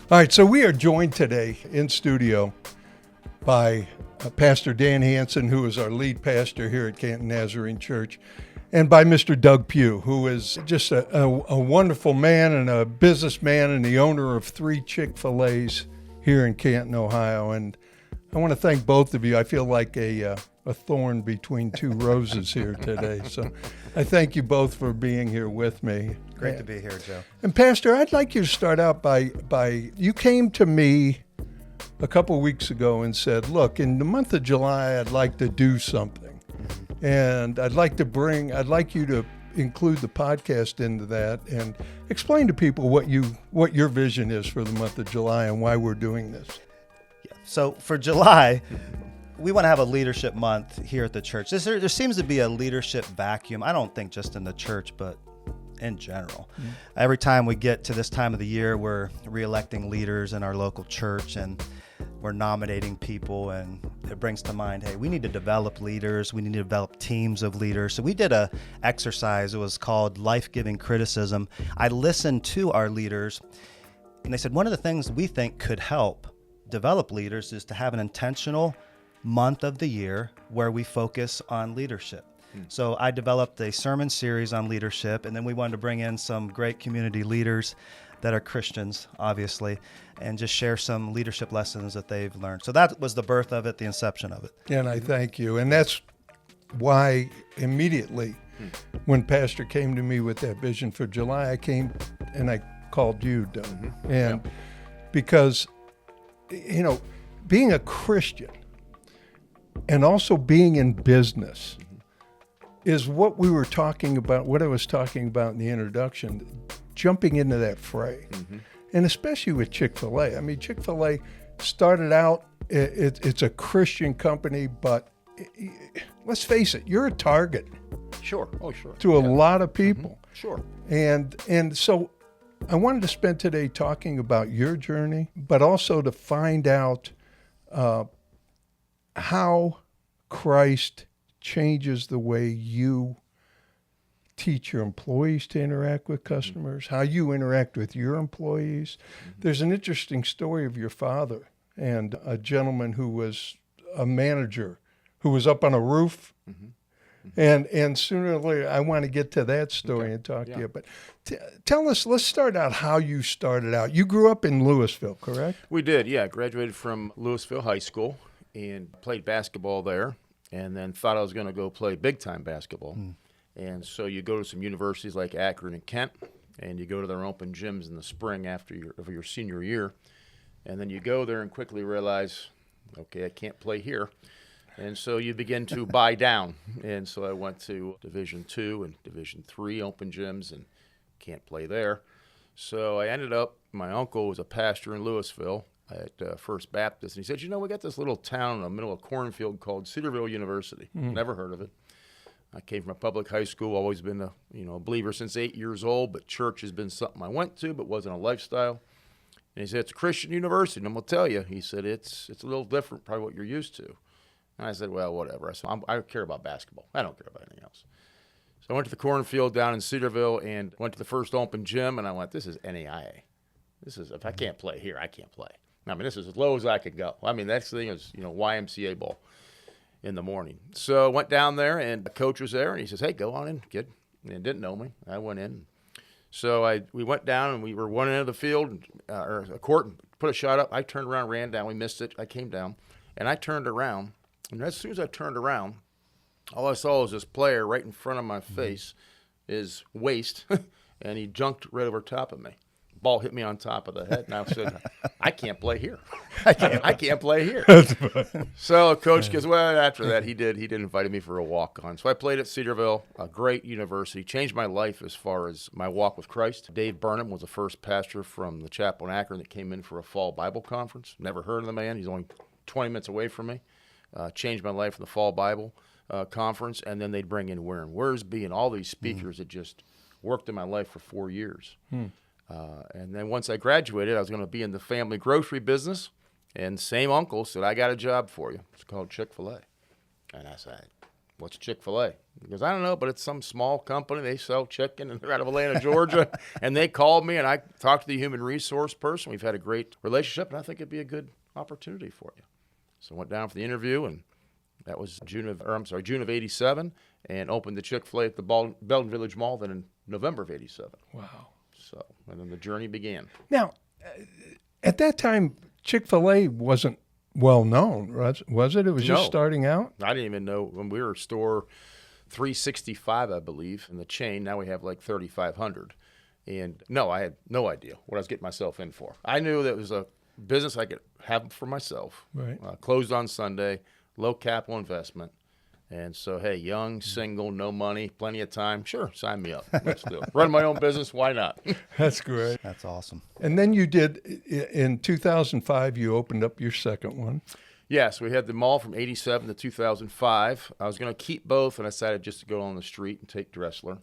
All right, so we are joined today in studio by Pastor Dan Hansen, who is our lead pastor here at Canton Nazarene Church, and by Mr. Doug Pugh, who is just a wonderful man and a businessman and the owner of 3 Chic-fil-A's here in Canton, Ohio. And I want to thank both of you. I feel like a thorn between 2 roses here today. So I thank you both for being here with me. Great to be here, Joe. And Pastor, I'd like you to start out by you came to me a couple weeks ago and said, look, in the month of July, I'd like to do something. And I'd like you to include the podcast into that and explain to people what your vision is for the month of July and why we're doing this. Yeah. So for July, we want to have a leadership month here at the church. There seems to be a leadership vacuum. I don't think just in the church, but in general. Mm-hmm. Every time we get to this time of the year, we're re-electing leaders in our local church and we're nominating people, and it brings to mind, hey, we need to develop leaders. We need to develop teams of leaders. So we did a exercise. It was called Life-Giving Criticism. I listened to our leaders, and they said one of the things we think could help develop leaders is to have an intentional month of the year where we focus on leadership. So I developed a sermon series on leadership, and then we wanted to bring in some great community leaders that are Christians, obviously, and just share some leadership lessons that they've learned. So that was the birth of it, the inception of it. And I thank you. And that's why immediately when Pastor came to me with that vision for July, I came and I called you, Doug. Mm-hmm. And because, being a Christian and also being in business is what we were talking about, what I was talking about in the introduction, jumping into that fray. Mm-hmm. And especially with Chick-fil-A. I mean, Chick-fil-A started out, it's a Christian company, but let's face it, you're a target. Sure. Oh, sure. To a lot of people. Mm-hmm. Sure. And so I wanted to spend today talking about your journey, but also to find out how Christ changes the way you teach your employees to interact with customers, how you interact with your employees. Mm-hmm. There's an interesting story of your father and a gentleman who was a manager who was up on a roof. Mm-hmm. And sooner or later, I want to get to that story and talk to you. But tell us, let's start out how you started out. You grew up in Louisville, correct? We did, yeah. Graduated from Louisville High School and played basketball there, and then thought I was going to go play big-time basketball. And so you go to some universities like Akron and Kent, and you go to their open gyms in the spring after your senior year. And then you go there and quickly realize, okay, I can't play here. And so you begin to buy down. And so I went to Division II and Division III open gyms and can't play there. So I ended up, my uncle was a pastor in Louisville at First Baptist, and he said, we got this little town in the middle of cornfield called Cedarville University. Never heard of it. I came from a public high school, always been a believer since 8 years old, but church has been something I went to, but wasn't a lifestyle. And he said, it's a Christian university, and I'm going to tell you, he said, it's a little different, probably what you're used to. And I said, well, whatever. I said, I care about basketball. I don't care about anything else. So I went to the cornfield down in Cedarville and went to the first open gym, and I went, this is NAIA. If I can't play here, I can't play. I mean, this is as low as I could go. I mean, next thing is, YMCA ball in the morning. So I went down there, and the coach was there, and he says, hey, go on in, kid. And didn't know me. I went in. So we went down, and we were one end of the field, or a court, and put a shot up. I turned around, ran down. We missed it. I came down, and I turned around. And as soon as I turned around, all I saw was this player right in front of my face, his waist, and he jumped right over top of me. Ball hit me on top of the head, and I said, I can't play here. I can't play here. So coach goes, well, after that, he did invite me for a walk-on. So I played at Cedarville, a great university, changed my life as far as my walk with Christ. Dave Burnham was the first pastor from the chapel in Akron that came in for a fall Bible conference. Never heard of the man. He's only 20 minutes away from me. Changed my life in the fall Bible conference, and then they'd bring in Warren Worsby and all these speakers that just worked in my life for 4 years. And then once I graduated, I was going to be in the family grocery business, and same uncle said, I got a job for you. It's called Chick-fil-A. And I said, what's Chick-fil-A? He goes, I don't know, but it's some small company. They sell chicken, and they're out of Atlanta, Georgia. And they called me, and I talked to the human resource person. We've had a great relationship, and I think it'd be a good opportunity for you. So I went down for the interview, and that was June of '87, and opened the Chick-fil-A at the Belden Village Mall then in November of '87. Wow. So, and then the journey began. Now, at that time, Chick-fil-A wasn't well known, was it? It was just starting out? I didn't even know when we were store 365, I believe, in the chain. Now we have like 3,500. And no, I had no idea what I was getting myself in for. I knew that it was a business I could have for myself. Right. Closed on Sunday, low capital investment. And so, hey, young, single, no money, plenty of time. Sure, sign me up. Let's do it. Run my own business. Why not? That's great. That's awesome. And then you did, in 2005, you opened up your second one. Yes, we had the mall from '87 to 2005. I was going to keep both, and I decided just to go on the street and take Dressler.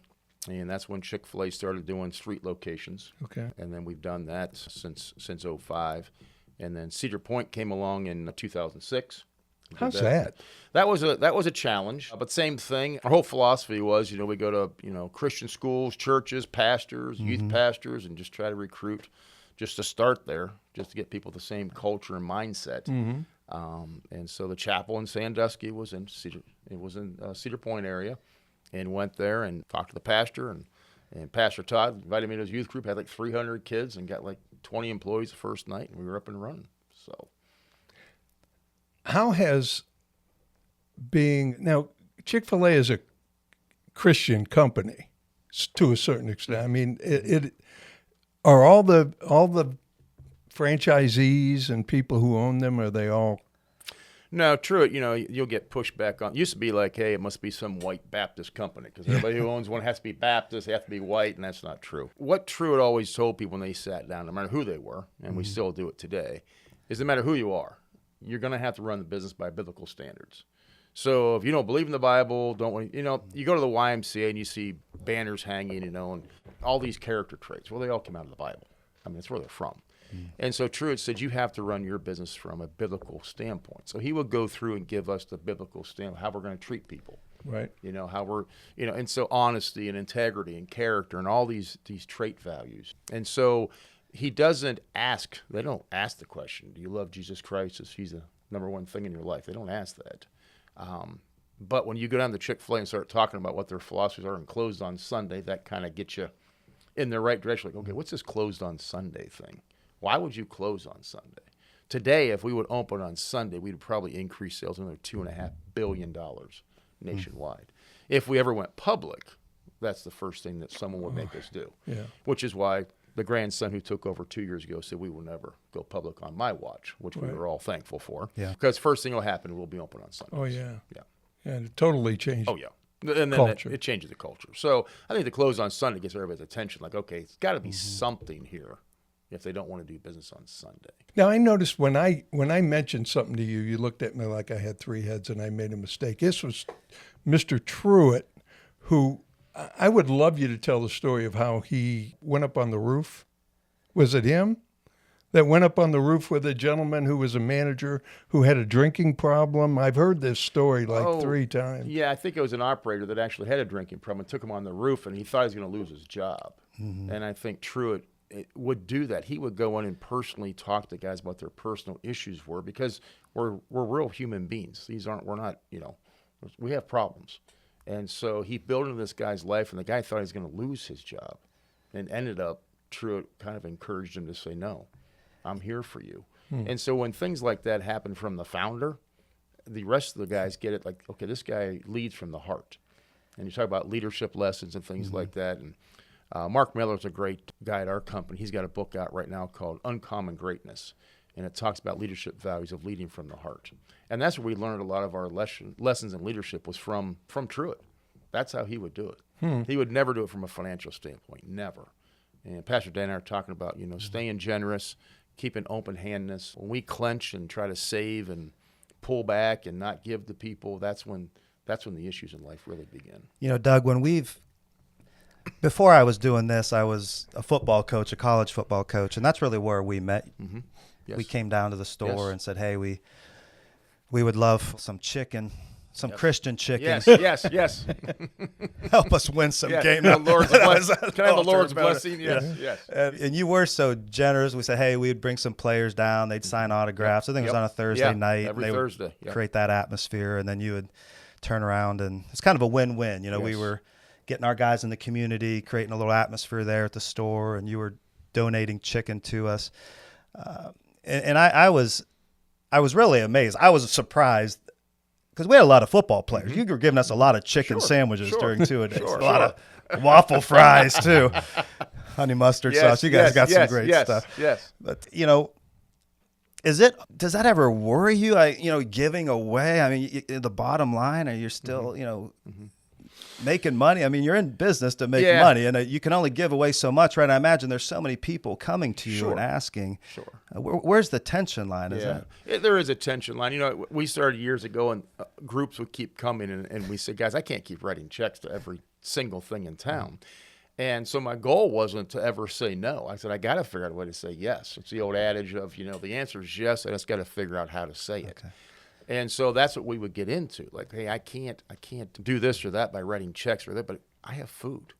And that's when Chick-fil-A started doing street locations. Okay. And then we've done that since '05. And then Cedar Point came along in 2006. How's that? That was a challenge, but same thing. Our whole philosophy was, we go to, Christian schools, churches, pastors, youth pastors, and just try to recruit just to start there, just to get people the same culture and mindset. And so the chapel in Sandusky was in Cedar Point area, and went there and talked to the pastor, and Pastor Todd invited me to his youth group, had like 300 kids and got like 20 employees the first night, and we were up and running. So. How has now Chick-fil-A is a Christian company to a certain extent. I mean, it are all the franchisees and people who own them, are they all? No, true. You'll get pushback on. It used to be like, hey, it must be some white Baptist company because everybody who owns one has to be Baptist, they have to be white, and that's not true. What Truett always told people when they sat down, no matter who they were, and we still do it today, is no matter who you are, you're going to have to run the business by biblical standards. So if you don't believe in the Bible, you go to the YMCA and you see banners hanging, and all these character traits. Well, they all come out of the Bible. I mean, that's where they're from. And so Truett said you have to run your business from a biblical standpoint. So he would go through and give us the biblical standpoint, how we're going to treat people. Right. How we're, and so honesty and integrity and character and all these trait values. And so he doesn't ask, they don't ask the question, do you love Jesus Christ? Is he's the number one thing in your life? They don't ask that. But when you go down to Chick-fil-A and start talking about what their philosophies are and closed on Sunday, that kind of gets you in the right direction. Like, okay, what's this closed on Sunday thing? Why would you close on Sunday? Today, if we would open on Sunday, we'd probably increase sales another $2.5 billion nationwide. If we ever went public, that's the first thing that someone would make us do. Yeah. Which is why the grandson who took over 2 years ago said we will never go public on my watch, which we were all thankful for. Yeah. Because first thing will happen, we'll be open on Sundays. Oh, yeah. Yeah. And it totally changed. Oh, yeah. And then it changes the culture. So I think the close on Sunday gets everybody's attention. Like, okay, it's got to be something here if they don't want to do business on Sunday. Now, I noticed when I mentioned something to you, you looked at me like I had three heads and I made a mistake. This was Mr. Truett, who I would love you to tell the story of how he went up on the roof. Was it him that went up on the roof with a gentleman who was a manager who had a drinking problem? I've heard this story like 3 times. Yeah, I think it was an operator that actually had a drinking problem and took him on the roof, and he thought he was going to lose his job. And I think Truett would do that. He would go in and personally talk to guys about their personal issues because we're real human beings. We're not, we have problems. And so he built into this guy's life, and the guy thought he was going to lose his job, and ended up, Truett kind of encouraged him to say, no, I'm here for you. And so when things like that happen from the founder, the rest of the guys get it like, okay, this guy leads from the heart. And you talk about leadership lessons and things like that. And Mark Miller's a great guy at our company. He's got a book out right now called Uncommon Greatness. And it talks about leadership values of leading from the heart. And that's where we learned a lot of our lessons in leadership was from Truett. That's how he would do it. He would never do it from a financial standpoint, never. And Pastor Dan and I are talking about, staying generous, keeping open-handedness. When we clench and try to save and pull back and not give to people, that's when the issues in life really begin. Doug, before I was doing this, I was a football coach, a college football coach, and that's really where we met. Yes. We came down to the store and said, hey, we would love some chicken some Christian chicken. Yes. Help us win some game. The Lord's blessing. Can I have the Lord's about it. blessing? Yes. And you were so generous. We said, hey, we would bring some players down. They'd sign autographs. I think it was on a Thursday night. Every Thursday. Would create that atmosphere, and then you would turn around, and it's kind of a win-win. We were getting our guys in the community, creating a little atmosphere there at the store, and you were donating chicken to us. And I was really amazed. I was surprised because we had a lot of football players. You were giving us a lot of chicken sandwiches during two-a-days. A lot of waffle fries too, honey mustard sauce. You guys got some great stuff. Yes. But does that ever worry you? Giving away. I mean, the bottom line, are you still making money? I mean, you're in business to make money, and you can only give away so much, right? I imagine there's so many people coming to you and asking. Sure. Where's the tension line? There is a tension line. We started years ago, and groups would keep coming, and we said, guys, I can't keep writing checks to every single thing in town. And so my goal wasn't to ever say no. I said, I got to figure out a way to say yes. It's the old adage of, the answer is yes, I just got to figure out how to say it. And so that's what we would get into. Like, hey, I can't do this or that by writing checks or that, but I have food,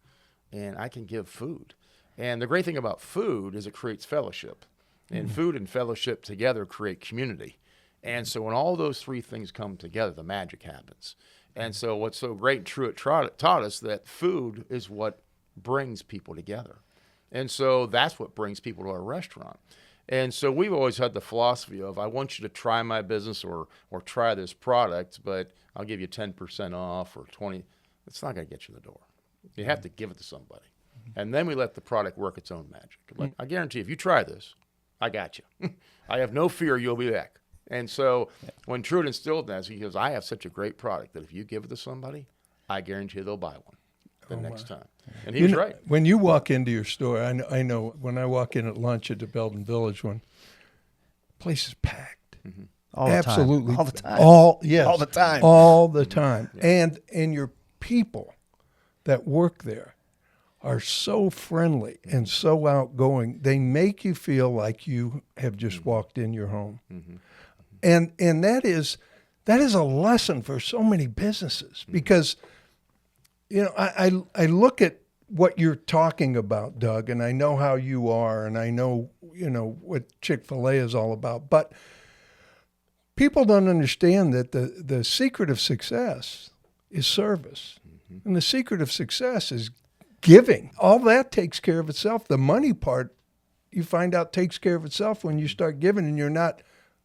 and I can give food. And the great thing about food is it creates fellowship. And food and fellowship together create community. And so when all those three things come together, the magic happens. And so what's so great and true, it taught us that food is what brings people together. And so that's what brings people to our restaurant. And so we've always had the philosophy of, I want you to try my business or try this product, but I'll give you 10% off or 20. It's not going to get you in the door. You have to give it to somebody. And then we let the product work its own magic. Like, I guarantee if you try this, I got you. I have no fear you'll be back. And so when Truett instilled that, he goes, I have such a great product that if you give it to somebody, I guarantee they'll buy one the next time. And he was right. When you walk into your store, I know when I walk in at lunch at the Belden Village one, place is packed. All Absolutely. the time. All the time. All the time. Yeah. And your people that work there are so friendly and so outgoing. They make you feel like you have just walked in your home. And that is a lesson for so many businesses because I look at what you're talking about, Doug, and I know how you are, and I know what Chick-fil-A is all about, but people don't understand that the secret of success is service. And the secret of success is giving. All that takes care of itself. The money part, you find out, takes care of itself when you start giving and you're not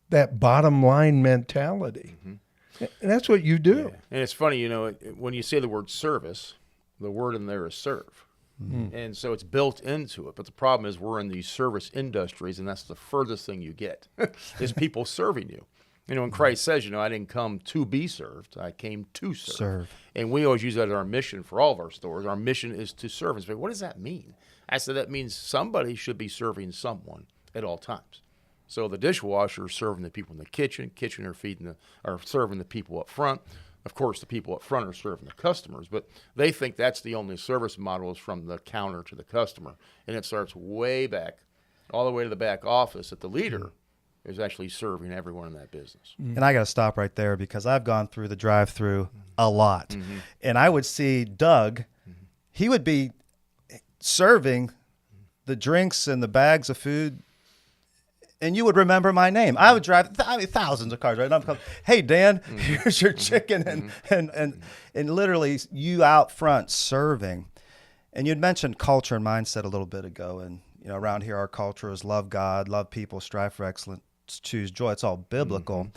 that bottom line mentality. And that's what you do. Yeah. And it's funny, when you say the word service, the word in there is serve. And so it's built into it. But the problem is we're in these service industries, and that's the furthest thing you get is people serving you. When Christ says, I didn't come to be served, I came to serve. And we always use that as our mission for all of our stores. Our mission is to serve. And say, what does that mean? I said, that means somebody should be serving someone at all times. So the dishwasher is serving the people in the kitchen are serving the people up front. Of course, the people up front are serving the customers, but they think that's the only service model is from the counter to the customer. And it starts way back, all the way to the back office that the leader is actually serving everyone in that business. And I got to stop right there because I've gone through the drive-through a lot. And I would see Doug, he would be serving the drinks and the bags of food, and you would remember my name. I would drive thousands of cars, right? And I'm going, hey, Dan, here's your chicken. And literally you out front serving. And you'd mentioned culture and mindset a little bit ago. And, around here, our culture is love God, love people, strive for excellence, choose joy. It's all biblical.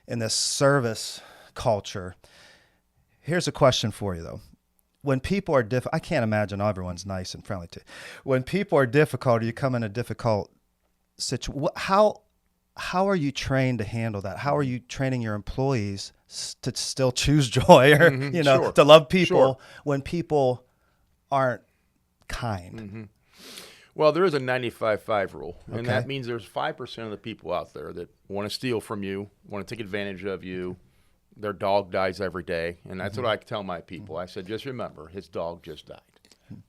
In this service culture, here's a question for you, though. When people are I can't imagine everyone's nice and friendly to you. When people are difficult or you come in a difficult situation, how are you trained to handle that? How are you training your employees to still choose joy or, to love people when people aren't kind? Well, there is a 95-5 rule, and that means there's 5% of the people out there that want to steal from you, want to take advantage of you. Their dog dies every day, and that's what I tell my people. I said, just remember, his dog just died.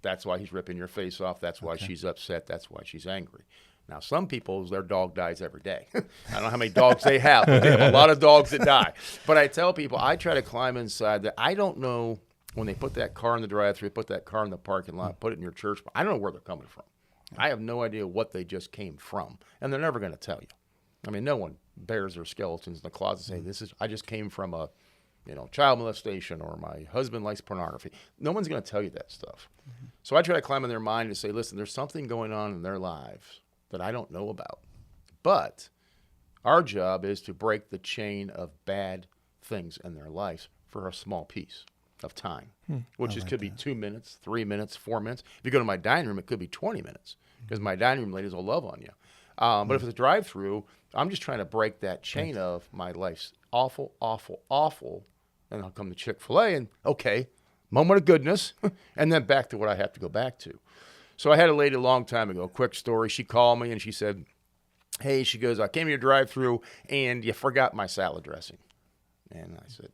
That's why he's ripping your face off. That's why she's upset. That's why she's angry. Now, some people, their dog dies every day. I don't know how many dogs they have, but they have a lot of dogs that die. But I tell people, I try to climb inside that. I don't know when they put that car in the drive-thru, put that car in the parking lot, put it in your church. I don't know where they're coming from. I have no idea what they just came from, and they're never going to tell you. I mean, no one bears their skeletons in the closet and say, I just came from a, child molestation, or my husband likes pornography. No one's going to tell you that stuff. Mm-hmm. So I try to climb in their mind and say, listen, there's something going on in their lives that I don't know about. But our job is to break the chain of bad things in their lives for a small piece of time, which could be 2 minutes, 3 minutes, 4 minutes. If you go to my dining room, it could be 20 minutes because my dining room ladies will love on you. But if it's a drive-through, I'm just trying to break that chain of my life's awful, awful, awful. And I'll come to Chick-fil-A and, okay, moment of goodness, and then back to what I have to go back to. So I had a lady a long time ago, quick story. She called me and she said, hey, she goes, I came to your drive-through and you forgot my salad dressing. And I said,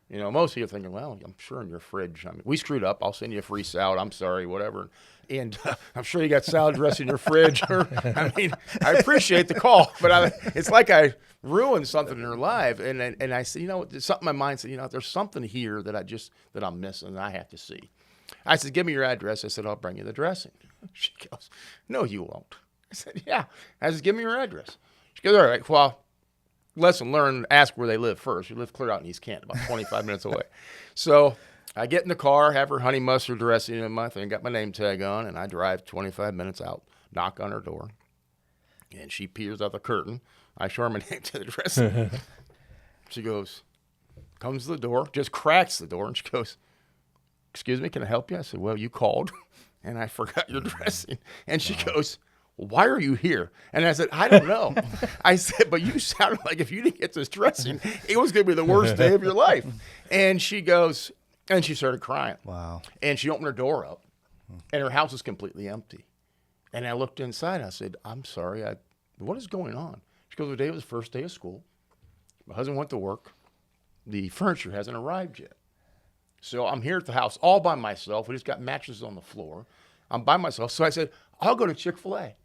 most of you are thinking, well, I'm sure in your fridge. I mean, we screwed up. I'll send you a free salad. I'm sorry, whatever. And I'm sure you got salad dressing in your fridge. I mean, I appreciate the call, but it's like I ruined something in her life. And I said, there's something in my mind said, there's something here that I'm missing and I have to see. I said, give me your address. I said, I'll bring you the dressing. She goes, no, you won't. I said, yeah. I said, give me your address. She goes, all right, well, lesson learned, ask where they live first. We live clear out in East Canton, about 25 minutes away. So I get in the car, have her honey mustard dressing in my thing, got my name tag on, and I drive 25 minutes out, knock on her door, and she peers out the curtain. I show her my name tag dressing. She goes, comes to the door, just cracks the door, and she goes, excuse me, can I help you? I said, well, you called, and I forgot your dressing. And she goes, why are you here? And I said, I don't know. I said, but you sounded like if you didn't get this dressing, it was going to be the worst day of your life. And she goes, and she started crying. Wow. And she opened her door up, and her house was completely empty. And I looked inside, and I said, I'm sorry, what is going on? She goes, today was the first day of school. My husband went to work. The furniture hasn't arrived yet. So I'm here at the house all by myself. We just got mattresses on the floor. I'm by myself. So I said, I'll go to Chick-fil-A.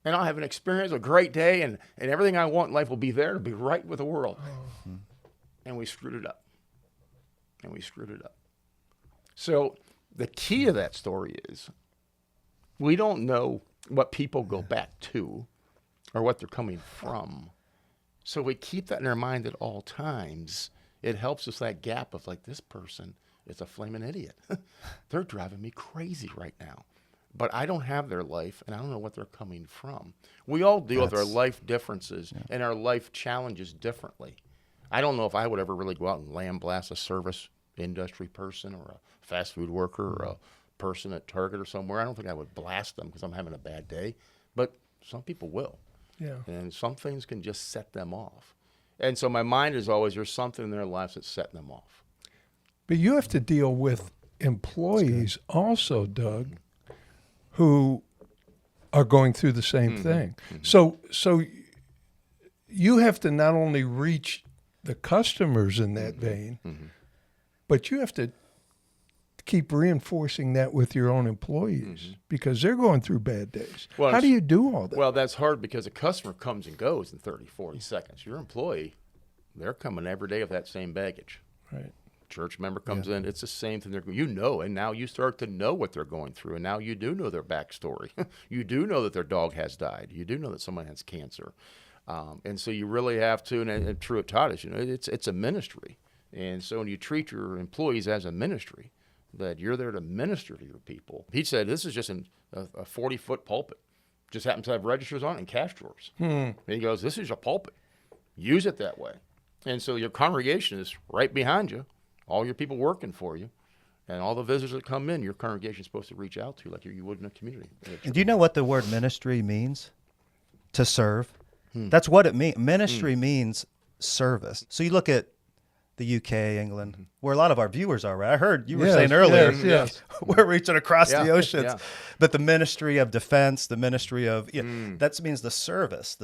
And I'll have an experience, a great day, and everything I want in life will be there to be right with the world. Oh. And we screwed it up. So the key of that story is we don't know what people go back to or what they're coming from. So we keep that in our mind at all times. It helps us that gap of like, this person is a flaming idiot. They're driving me crazy right now. But I don't have their life, and I don't know what they're coming from. We all deal with our life differences and our life challenges differently. I don't know if I would ever really go out and lambaste a service industry person or a fast food worker or a person at Target or somewhere. I don't think I would blast them because I'm having a bad day. But some people will. Yeah. And some things can just set them off. And so my mind is always, there's something in their lives that's setting them off. But you have to deal with employees also, Doug, who are going through the same thing. Mm-hmm. So you have to not only reach the customers in that vein, but you have to keep reinforcing that with your own employees because they're going through bad days. Well, how do you do all that? Well, that's hard because a customer comes and goes in 30, 40 seconds. Your employee, they're coming every day with that same baggage. Right. Church member comes in, it's the same thing. And now you start to know what they're going through, and now you do know their backstory. You do know that their dog has died. You do know that someone has cancer. And so you really have to, and Truett taught us, it's a ministry. And so when you treat your employees as a ministry, that you're there to minister to your people. He said this is just a 40-foot pulpit. Just happens to have registers on it and cash drawers. And he goes, this is a pulpit. Use it that way. And so your congregation is right behind you, all your people working for you, and all the visitors that come in, your congregation is supposed to reach out to like you would in a community. And do you know what the word ministry means? To serve. That's what it means. Ministry means service. So you look at the UK, England, where a lot of our viewers are, right? I heard you were saying earlier, yes. We're reaching across the oceans. Yeah. But the ministry of defense, the ministry of, that means the service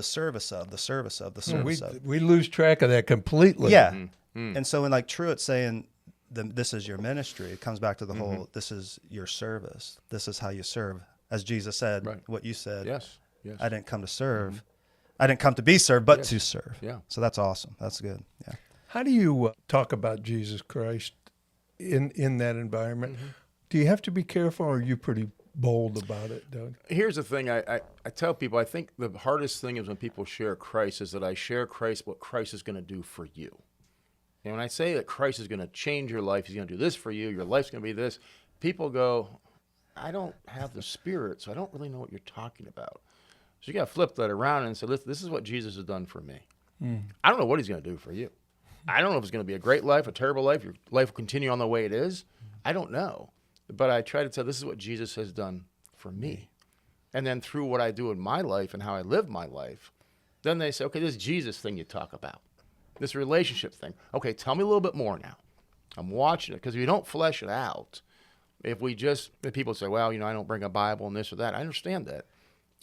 of. We lose track of that completely. Yeah. And so when like Truett saying, this is your ministry, it comes back to the whole, this is your service. This is how you serve. As Jesus said, what you said. Yes. Yes. I didn't come to serve. I didn't come to be served, but Yes. to serve. Yeah. So that's awesome. That's good. Yeah. How do you talk about Jesus Christ in that environment? Do you have to be careful, or are you pretty bold about it, Doug? Here's the thing. I tell people, I think the hardest thing is when people share Christ is that I share Christ, what Christ is going to do for you. And when I say that Christ is going to change your life, he's going to do this for you, your life's going to be this, people go, I don't have the Spirit, so I don't really know what you're talking about. So you got to flip that around and say, listen, this is what Jesus has done for me. I don't know what he's going to do for you. I don't know if it's going to be a great life, a terrible life, your life will continue on the way it is. I don't know. But I try to tell, this is what Jesus has done for me. And then through what I do in my life and how I live my life, then they say, okay, this Jesus thing you talk about, this relationship thing. Okay, tell me a little bit more now. I'm watching it, because if you don't flesh it out, if people say, well, I don't bring a Bible and this or that, I understand that.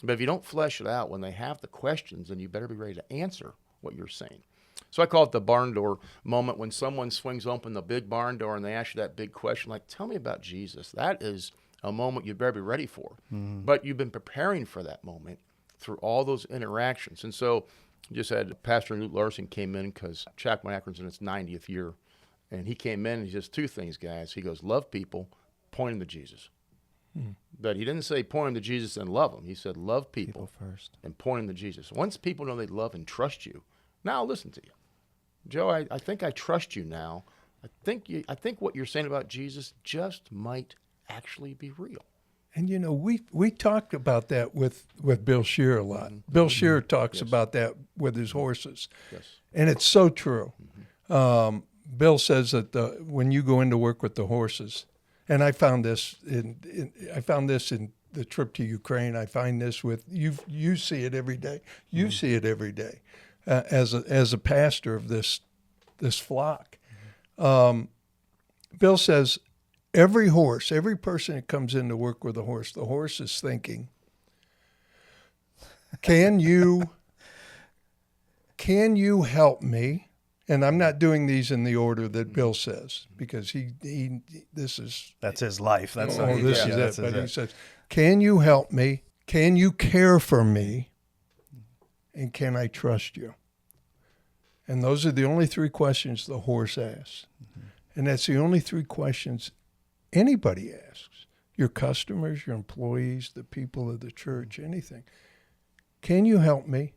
But if you don't flesh it out when they have the questions, then you better be ready to answer what you're saying. So I call it the barn door moment, when someone swings open the big barn door and they ask you that big question, like, tell me about Jesus. That is a moment you better be ready for. But you've been preparing for that moment through all those interactions. And so just had Pastor Luke Larson came in, because Chapman Akron's in its 90th year. And he came in and he says two things, guys. He goes, love people, point them to Jesus. But he didn't say point them to Jesus and love them. He said love people first and point them to Jesus. Once people know they love and trust you, now I'll listen to you. Joe, I think I trust you now. I think what you're saying about Jesus just might actually be real. And we talked about that with Bill Shear a lot. Bill Shear talks about that with his horses. Yes. And it's so true. Bill says that when you go into work with the horses, and I found this in the trip to Ukraine. I find this with you see it every day. You see it every day as a pastor of this flock. Bill says every person that comes in to work with a horse, the horse is thinking, can you help me? And I'm not doing these in the order that Bill says, because that's his life. That's it. He says, can you help me? Can you care for me? And can I trust you? And those are the only three questions the horse asks. And that's the only three questions anybody asks. Your customers, your employees, the people of the church, anything. Can you help me?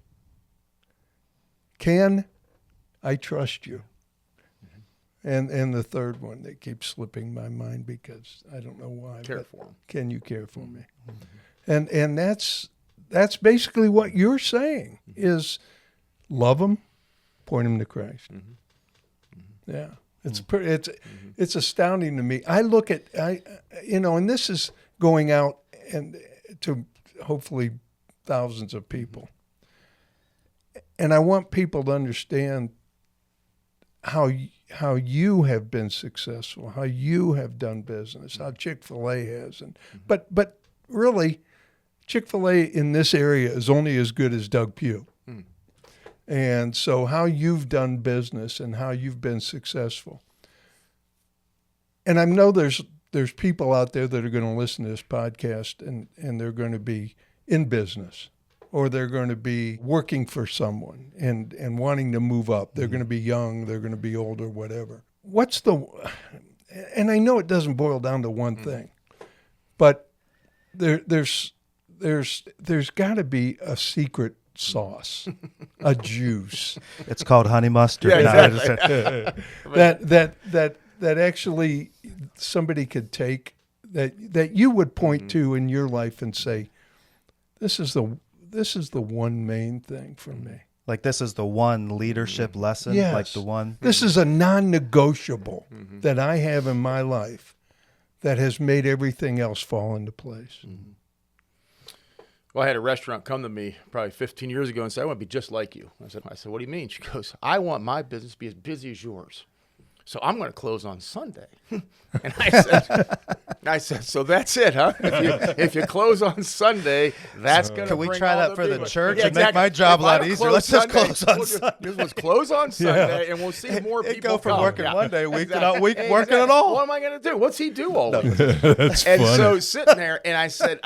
Can I trust you? And the third one that keeps slipping my mind, because I don't know why. Care for them. Can you care for me? And that's basically what you're saying is love them, point them to Christ. Yeah, it's astounding to me. I look at and this is going out and to hopefully thousands of people, and I want people to understand how you have been successful, how you have done business, how Chick-fil-A has, but really, Chick-fil-A in this area is only as good as Doug Pugh. And so how you've done business and how you've been successful. And I know there's people out there that are going to listen to this podcast and they're going to be in business, or they're going to be working for someone and wanting to move up. They're going to be young, they're going to be older, whatever. And I know it doesn't boil down to one thing, but there's got to be a secret sauce, a juice. It's called honey mustard. Yeah, exactly. that actually somebody could take that you would point to in your life and say, this is the one main thing for me. Like, this is the one leadership lesson. Yes. Like the one. This is a non-negotiable that I have in my life that has made everything else fall into place. Well, I had a restaurant come to me probably 15 years ago and say, I want to be just like you. I said, what do you mean? She goes, I want my business to be as busy as yours. So I'm going to close on Sunday. And I said, so that's it, huh? If you close on Sunday, that's going to Can we try that for the church and make exactly. my job If a I lot don't easier? close Let's just Sunday, close on we'll Sunday. Just close on Sunday, and we'll see more people Go from come. working one day a week to Exactly. not week working at all. What am I going to do? What's he do all week? That's And funny. so sitting there, and I said,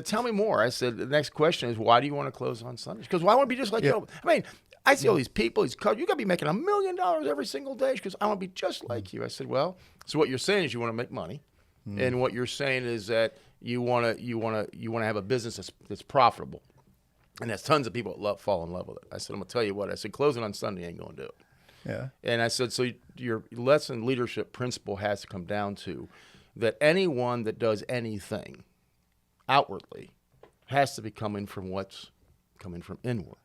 tell me more. I said, the next question is, why do you want to close on Sundays? Because I want to be just like you. I mean, I see all these people, these coaches, you got to be making $1 million every single day because I want to be just like you. I said, well, so what you're saying is you want to make money, and what you're saying is that you want to have a business that's profitable, and there's tons of people that fall in love with it. I said, I'm gonna tell you what. I said, closing on Sunday ain't gonna do it. Yeah. And I said, so your lesson leadership principle has to come down to that anyone that does anything outwardly has to be coming from what's coming from inward.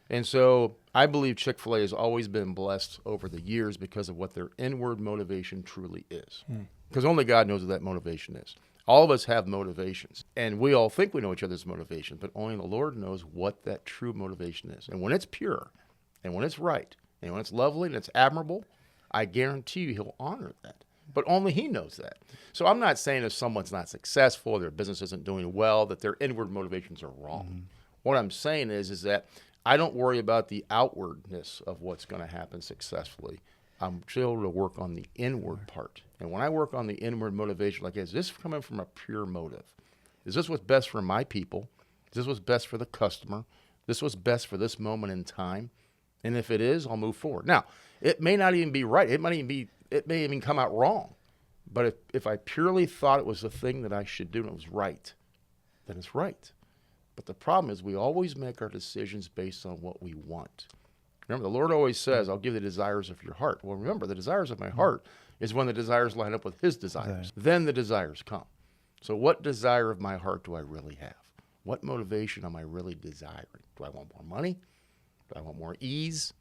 And so I believe Chick-fil-A has always been blessed over the years because of what their inward motivation truly is. Because only God knows what that motivation is. All of us have motivations, and we all think we know each other's motivations, but only the Lord knows what that true motivation is. And when it's pure, and when it's right, and when it's lovely, and it's admirable, I guarantee you He'll honor that. But only He knows that. So I'm not saying if someone's not successful, their business isn't doing well, that their inward motivations are wrong. What I'm saying is that I don't worry about the outwardness of what's going to happen successfully. I'm still to work on the inward part. And when I work on the inward motivation, like, is this coming from a pure motive? Is this what's best for my people? Is this what's best for the customer? Is this what's best for this moment in time? And if it is, I'll move forward. Now, it may not even be right. It may even come out wrong. But if I purely thought it was the thing that I should do and it was right, then it's right. But the problem is we always make our decisions based on what we want. Remember, the Lord always says, I'll give the desires of your heart. Well, remember, the desires of my heart is when the desires line up with His desires. Then the desires come. So what desire of my heart do I really have? What motivation am I really desiring? Do I want more money? Do I want more ease?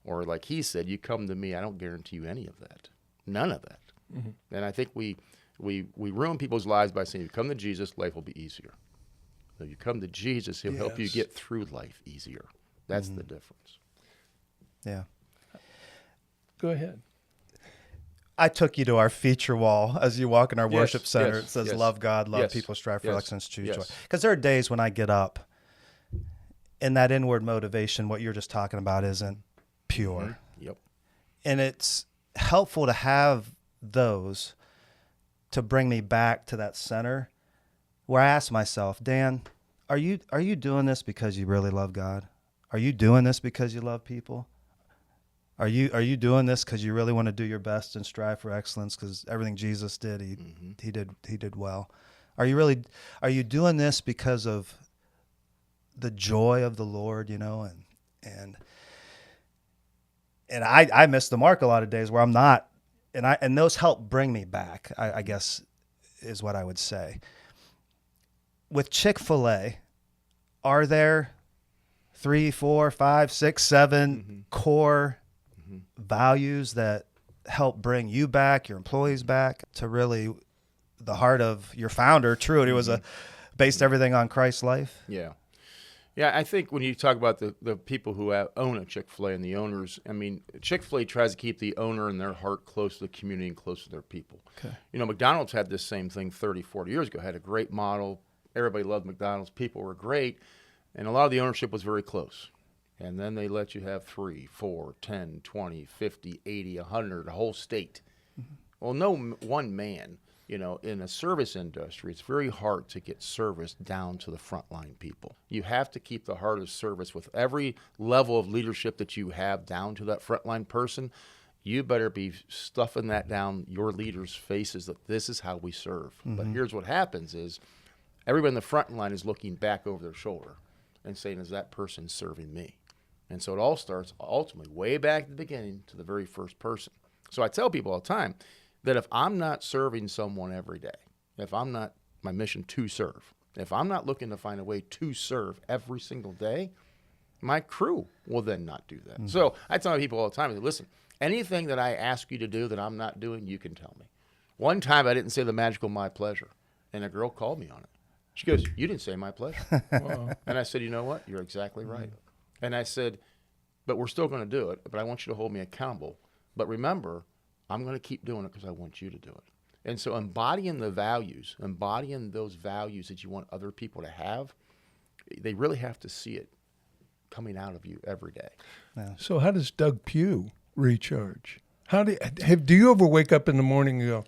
Or like He said, you come to me, I don't guarantee you any of that. None of that. And I think we ruin people's lives by saying, if you come to Jesus, life will be easier. If you come to Jesus, He'll help you get through life easier. That's the difference. Yeah. Go ahead. I took you to our feature wall as you walk in our Yes, worship center. yes, It says, yes, love God, love yes, people, strive for yes, excellence, choose yes. joy. Because there are days when I get up and that inward motivation, what you're just talking about, isn't pure. Yep. And it's helpful to have those to bring me back to that center where I ask myself, Dan, are you doing this because you really love God? Are you doing this because you love people? Are you doing this because you really want to do your best and strive for excellence? Because everything Jesus did, he did well. Are you doing this because of the joy of the Lord? You know, and I miss the mark a lot of days where I'm not, and those help bring me back. I guess is what I would say. With Chick-fil-A, are there 3, 4, 5, 6, 7 core values that help bring you back, your employees back to really the heart of your founder? True, it was based everything on Christ's life. Yeah. Yeah, I think when you talk about the people who own a Chick-fil-A and the owners, I mean, Chick-fil-A tries to keep the owner and their heart close to the community and close to their people. Okay. You know, McDonald's had this same thing 30, 40 years ago, had a great model. Everybody loved McDonald's. People were great. And a lot of the ownership was very close. And then they let you have 3, 4, 10, 20, 50, 80, 100, a whole state. Well, no one man, you know, in a service industry, it's very hard to get service down to the frontline people. You have to keep the heart of service with every level of leadership that you have down to that frontline person. You better be stuffing that down your leaders' faces that this is how we serve. But here's what happens is everyone in the front line is looking back over their shoulder and saying, is that person serving me? And so it all starts ultimately way back at the beginning to the very first person. So I tell people all the time that if I'm not serving someone every day, if I'm not my mission to serve, if I'm not looking to find a way to serve every single day, my crew will then not do that. So I tell people all the time, listen, anything that I ask you to do that I'm not doing, you can tell me. One time I didn't say the magical my pleasure, and a girl called me on it. She goes, you didn't say my pleasure. Wow. And I said, you know what? You're exactly right. And I said, but we're still going to do it, but I want you to hold me accountable. But remember, I'm going to keep doing it because I want you to do it. And so embodying those values that you want other people to have, they really have to see it coming out of you every day. Yeah. So how does Doug Pugh recharge? Do you ever wake up in the morning and go,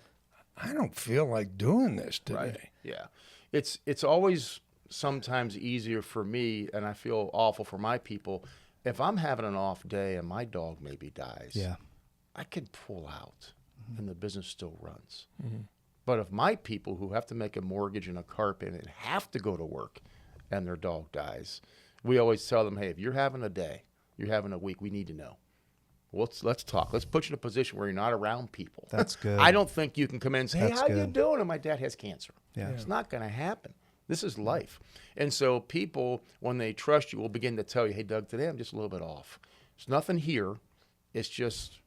I don't feel like doing this today? Right. Yeah. It's always sometimes easier for me, and I feel awful for my people. If I'm having an off day and my dog maybe dies, Yeah. I can pull out and the business still runs. Mm-hmm. But if my people who have to make a mortgage and a car payment and have to go to work and their dog dies, we always tell them, hey, if you're having a day, you're having a week, we need to know. Let's talk. Let's put you in a position where you're not around people. That's good. I don't think you can come in and say, hey, That's how you good. doing? And my dad has cancer. Yeah. It's not going to happen. This is life. And so people, when they trust you, will begin to tell you, hey, Doug, today I'm just a little bit off. There's nothing here. It's just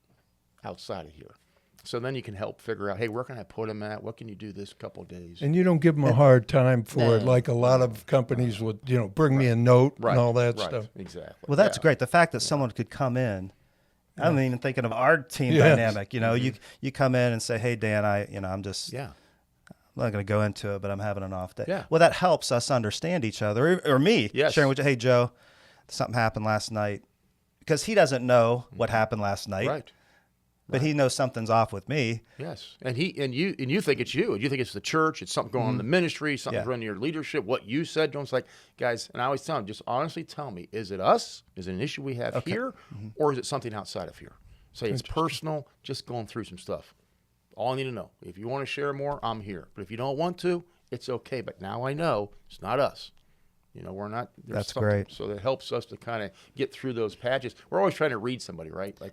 outside of here. So then you can help figure out, hey, where can I put him at? What can you do this couple of days? And you don't give them a hard time for it, like a lot of companies would, bring me a note and all that stuff. Exactly. Well, that's great. The fact that someone could come in. I'm even thinking of our team dynamic. You come in and say, "Hey, Dan, I'm just I'm not going to go into it, but I'm having an off day." Yeah. Well, that helps us understand each other, or me sharing with you. Hey, Joe, something happened last night, because he doesn't know what happened last night. Right. But he knows something's off with me. Yes, and you think it's you. You think it's the church. It's something going on in the ministry. Something's running your leadership. What you said. Don't like, guys. And I always tell them, just honestly tell me: is it us? Is it an issue we have here, or is it something outside of here? Say it's personal. Just going through some stuff. All I need to know. If you want to share more, I'm here. But if you don't want to, it's okay. But now I know it's not us. We're not. That's something. great. So that helps us to kind of get through those patches. We're always trying to read somebody, right? Like,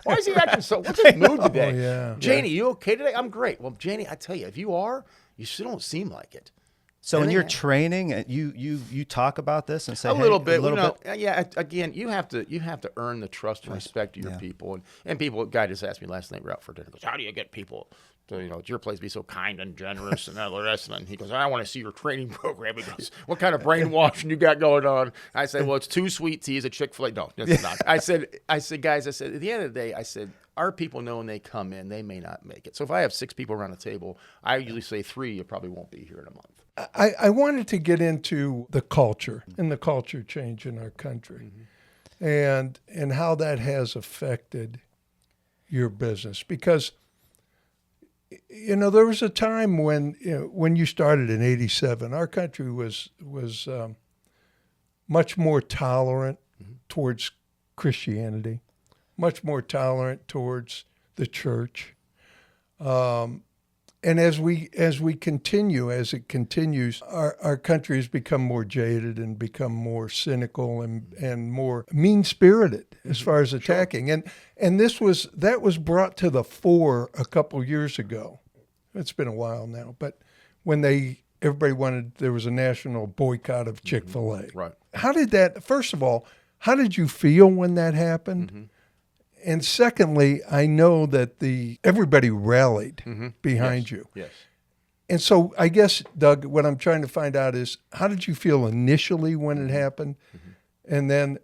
why is he acting so? What's his mood today? Oh, yeah. Janie, you okay today? I'm great. Well, Janie, I tell you, if you are, you still don't seem like it. So in your training, you talk about this and say a little bit. bit. Yeah. Again, you have to earn the trust and respect of your people. And people. A guy just asked me last night. We're out for dinner. He goes, how do you get people to, at your place be so kind and generous and all the rest? And he goes, I want to see your training program. He goes, what kind of brainwashing you got going on? I said, well, it's 2 sweet teas at Chick-fil-A. No, it's not. I said, guys, at the end of the day, I said, our people know when they come in, they may not make it. So if I have 6 people around the table, I usually say 3, you probably won't be here in a month. I wanted to get into the culture and the culture change in our country, and how that has affected your business. Because, there was a time when you started in '87, our country was much more tolerant towards Christianity, much more tolerant towards the church. And as it continues, our country has become more jaded and become more cynical and more mean-spirited as far as attacking. And that was brought to the fore a couple years ago. It's been a while now, but when there was a national boycott of Chick-fil-A. Right. First of all, how did you feel when that happened? And secondly, I know that everybody rallied behind you. Yes. And so I guess, Doug, what I'm trying to find out is, how did you feel initially when it happened? And then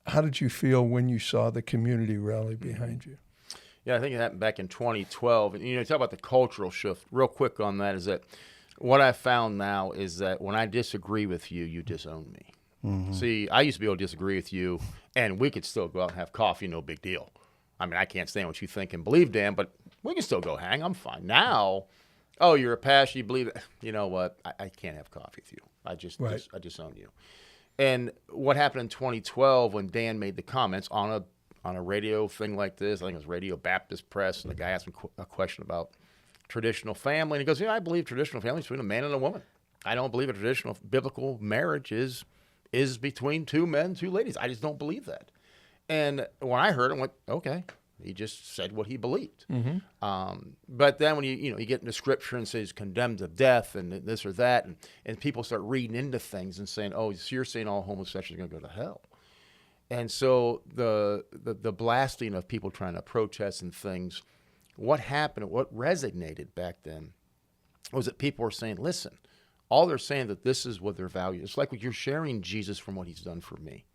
how did you feel when you saw the community rally behind you? Yeah, I think it happened back in 2012. And, talk about the cultural shift. Real quick on that is that what I found now is that when I disagree with you, you disown me. See, I used to be able to disagree with you, and we could still go out and have coffee, no big deal. I mean, I can't stand what you think and believe, Dan, but we can still go hang. I'm fine. Now, you're a pastor, you believe it. You know what? I can't have coffee with you. I disown you. And what happened in 2012 when Dan made the comments on a radio thing like this, I think it was Radio Baptist Press, and the guy asked him a question about traditional family, and he goes, I believe traditional family is between a man and a woman. I don't believe a traditional biblical marriage is between 2 men, 2 ladies. I just don't believe that. And when I heard it, I went, okay, he just said what he believed. But then when you get into scripture and says condemned to death and this or that, and people start reading into things and saying, so you're saying all homosexuals are going to go to hell. And so the blasting of people trying to protest and things, what happened, what resonated back then was that people were saying, listen, all they're saying that this is what their value is. It's like when you're sharing Jesus from what he's done for me.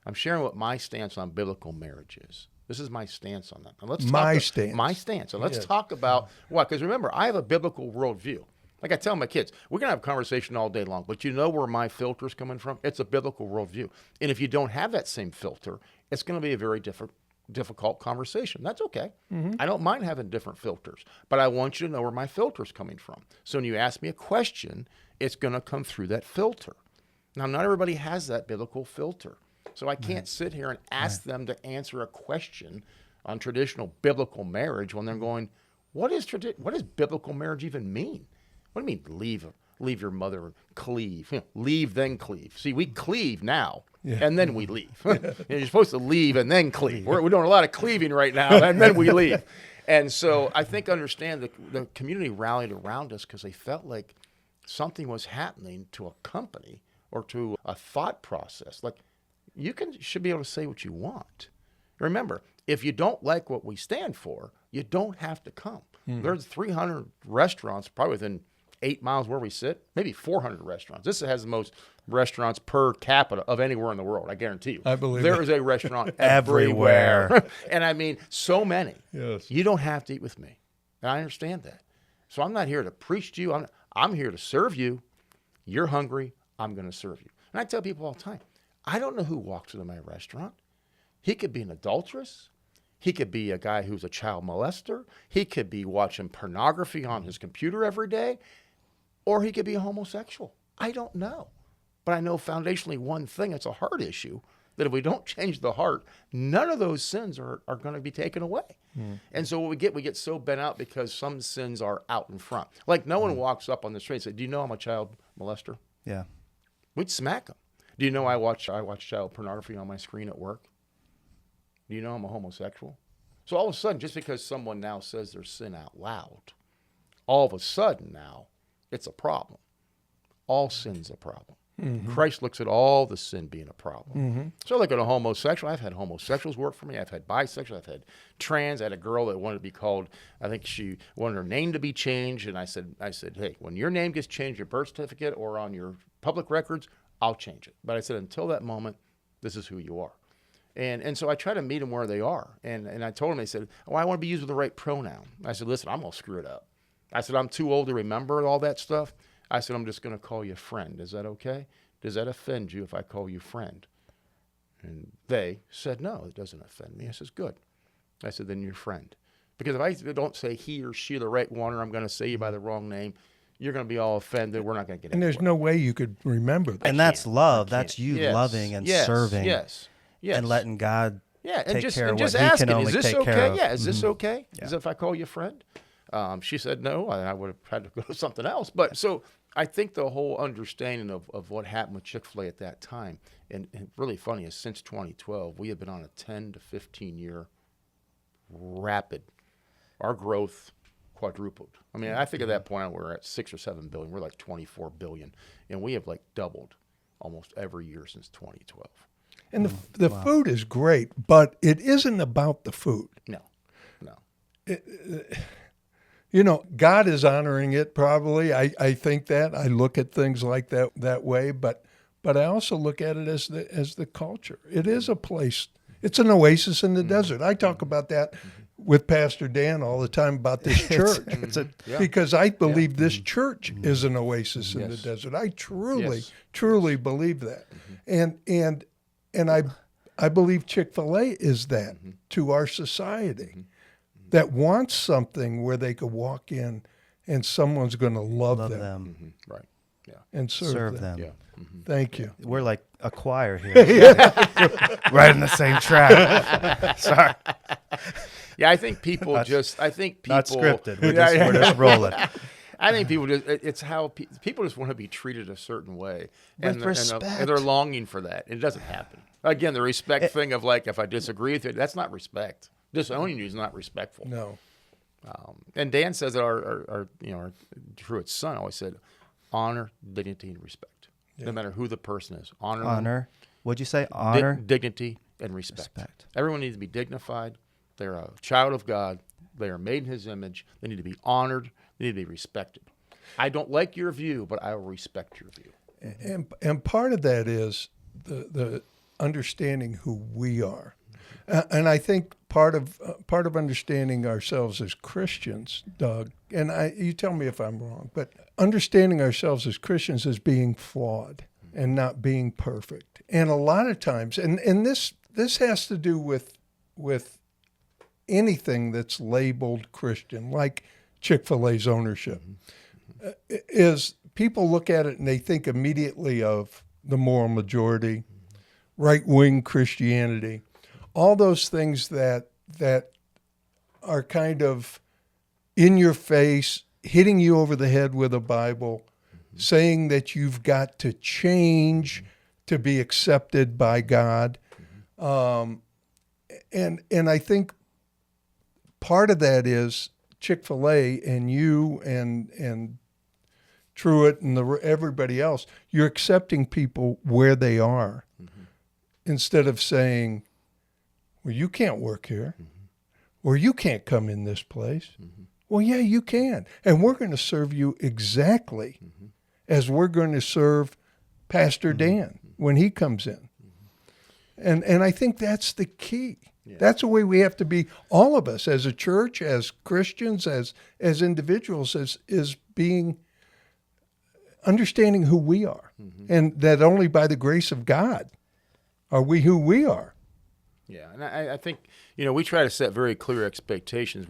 I'm sharing what my stance on biblical marriage is. This is my stance on that. And let's My stance. My stance. And let's Yes. talk about what, because remember, I have a biblical worldview. Like I tell my kids, we're going to have a conversation all day long, but you know where my filter's coming from? It's a biblical worldview. And if you don't have that same filter, it's going to be a very difficult conversation. That's okay. I don't mind having different filters, but I want you to know where my filter's coming from. So when you ask me a question, it's going to come through that filter. Now, not everybody has that biblical filter. So I can't sit here and ask them to answer a question on traditional biblical marriage when they're going, what does biblical marriage even mean? What do you mean leave your mother and cleave? Leave, then cleave. See, we cleave now, and then we leave. You're supposed to leave and then cleave. We're doing a lot of cleaving right now, and then we leave. And so I think understand the community rallied around us because they felt like something was happening to a company or to a thought process. Like, you should be able to say what you want. Remember, if you don't like what we stand for, you don't have to come. There's 300 restaurants probably within 8 miles where we sit, maybe 400 restaurants. This has the most restaurants per capita of anywhere in the world, I guarantee you. I believe there is a restaurant everywhere. And I mean, so many. Yes. You don't have to eat with me. And I understand that. So I'm not here to preach to you. I'm here to serve you. You're hungry. I'm going to serve you. And I tell people all the time, I don't know who walks into my restaurant. He could be an adulteress. He could be a guy who's a child molester. He could be watching pornography on his computer every day. Or he could be a homosexual. I don't know. But I know foundationally one thing, it's a heart issue, that if we don't change the heart, none of those sins are going to be taken away. And so what we get so bent out because some sins are out in front. Like no one walks up on the street and says, do you know I'm a child molester? Yeah. We'd smack them. Do you know I watch child pornography on my screen at work? Do you know I'm a homosexual? So all of a sudden, just because someone now says their sin out loud, all of a sudden now, it's a problem. All sin's a problem. Christ looks at all the sin being a problem. So I look at a homosexual. I've had homosexuals work for me. I've had bisexuals. I've had trans. I had a girl that wanted to be called, I think she wanted her name to be changed. And I said, hey, when your name gets changed, your birth certificate or on your public records, I'll change it. But I said, until that moment, this is who you are. And so I try to meet them where they are. And I told them, they said, I want to be used with the right pronoun. I said, listen, I'm going to screw it up. I said, I'm too old to remember all that stuff. I said, I'm just going to call you friend. Is that okay? Does that offend you if I call you friend? And they said, no, it doesn't offend me. I said, good. I said, then you're friend. Because if I don't say he or she the right one, or I'm going to say you by the wrong name, you're going to be all offended. We're not going to get And anywhere. there's no way you could remember that. And that's love. That's you loving and serving. Yes. And letting God take care of what He asking, can only is this take okay? care of. Yeah, is this okay? Is if I call you friend? She said no, and I would have had to go to something else. But so I think the whole understanding of what happened with Chick-fil-A at that time, and really funny is since 2012, we have been on a 10 to 15 year rapid. Our growth quadrupled. I mean, I think at that point we're at 6 or 7 billion. We're like 24 billion, and we have like doubled almost every year since 2012. And the food is great, but it isn't about the food. No. You know, God is honoring it probably. I think that. I look at things like that way, but I also look at it as the culture. It is a place. It's an oasis in the desert. I talk about that with Pastor Dan all the time about this church. Because I believe this church is an oasis in the desert. I truly believe that. And I believe Chick-fil-A is that to our society. That wants something where they could walk in and someone's going to love them. Right. Yeah. And serve them. Yeah. Thank you. We're like a choir here. Right in the same track. Sorry. Yeah, I think people not scripted. We're just rolling. I think it's how people just want to be treated a certain way. With respect. And they're longing for that. It doesn't happen. Again, the respect thing of like, if I disagree with you, that's not respect. Disowning you is not respectful. No. And Dan says that our Truett's son always said, honor, dignity, and respect. No matter who the person is. Honor. What'd you say? Honor? Dignity, and respect. Everyone needs to be dignified. They're a child of God. They are made in His image. They need to be honored. They need to be respected. I don't like your view, but I will respect your view. And part of that is the understanding who we are. And I think part of understanding ourselves as Christians, Doug, and you tell me if I'm wrong, but understanding ourselves as Christians is being flawed and not being perfect. And a lot of times, and this has to do with anything that's labeled Christian, like Chick-fil-A's ownership, is people look at it and they think immediately of the moral majority, right-wing Christianity, all those things that are kind of in your face, hitting you over the head with a Bible, saying that you've got to change to be accepted by God. And I think part of that is Chick-fil-A and you and Truett and everybody else. You're accepting people where they are instead of saying, well, you can't work here, or you can't come in this place. Well, yeah, you can. And we're going to serve you exactly as we're going to serve Pastor Dan when he comes in. And I think that's the key. Yeah. That's the way we have to be, all of us, as a church, as Christians, as individuals, is being, understanding who we are. And that only by the grace of God are we who we are. Yeah, and I think, we try to set very clear expectations.